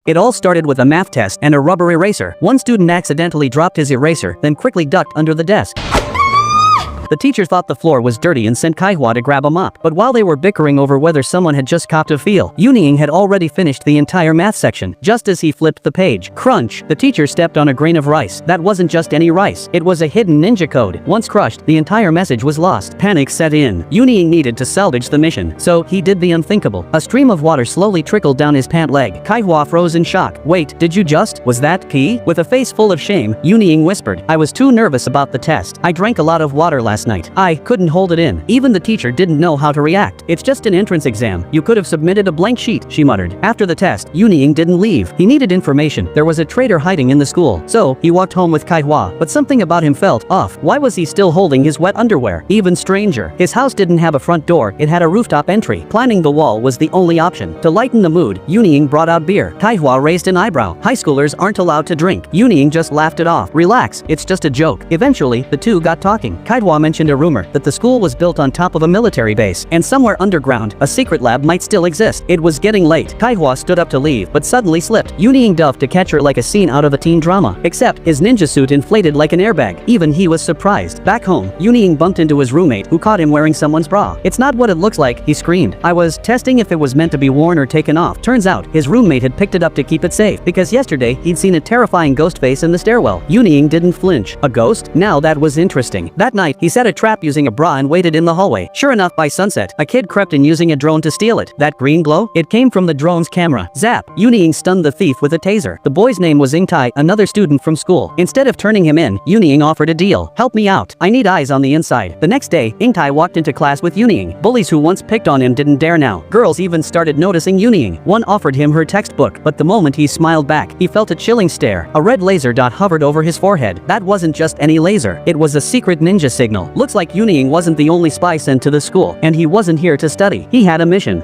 It all started with a math test and a rubber eraser. One student accidentally dropped his eraser, then quickly ducked under the desk. The teacher thought the floor was dirty and sent Kaihua to grab a mop. But while they were bickering over whether someone had just copped a feel, Yunying had already finished the entire math section. Just as he flipped the page, crunch, the teacher stepped on a grain of rice. That wasn't just any rice. It was a hidden ninja code. Once crushed, the entire message was lost. Panic set in. Yunying needed to salvage the mission, so he did the unthinkable. A stream of water slowly trickled down his pant leg. Kaihua froze in shock. Wait, did you just? Was that pee? With a face full of shame, Yunying whispered, I was too nervous about the test. I drank a lot of water last night. I couldn't hold it in. Even the teacher didn't know how to react. It's just an entrance exam. You could have submitted a blank sheet, she muttered. After the test, Yunying didn't leave. He needed information. There was a traitor hiding in the school. So, he walked home with Kaihua, but something about him felt off. Why was he still holding his wet underwear? Even stranger, his house didn't have a front door, it had a rooftop entry. Climbing the wall was the only option. To lighten the mood, Yunying brought out beer. Kaihua raised an eyebrow. High schoolers aren't allowed to drink. Yunying just laughed it off. Relax, it's just a joke. Eventually, the two got talking. Kaihua mentioned a rumor that the school was built on top of a military base, and somewhere underground, a secret lab might still exist. It was getting late. Kaihua stood up to leave, but suddenly slipped. Yunying dove to catch her like a scene out of a teen drama. Except, his ninja suit inflated like an airbag. Even he was surprised. Back home, Yunying bumped into his roommate, who caught him wearing someone's bra. It's not what it looks like, he screamed. I was testing if it was meant to be worn or taken off. Turns out, his roommate had picked it up to keep it safe, because yesterday, he'd seen a terrifying ghost face in the stairwell. Yunying didn't flinch. A ghost? Now that was interesting. That night, he set a trap using a bra and waited in the hallway. Sure enough, by sunset, a kid crept in using a drone to steal it. That green glow? It came from the drone's camera. Zap! Yunying stunned the thief with a taser. The boy's name was Ingtai, another student from school. Instead of turning him in, Yunying offered a deal. Help me out. I need eyes on the inside. The next day, Ingtai walked into class with Yunying. Bullies who once picked on him didn't dare now. Girls even started noticing Yunying. One offered him her textbook, but the moment he smiled back, he felt a chilling stare. A red laser dot hovered over his forehead. That wasn't just any laser. It was a secret ninja signal. Looks like Yunying wasn't the only spy sent to the school, and he wasn't here to study. He had a mission.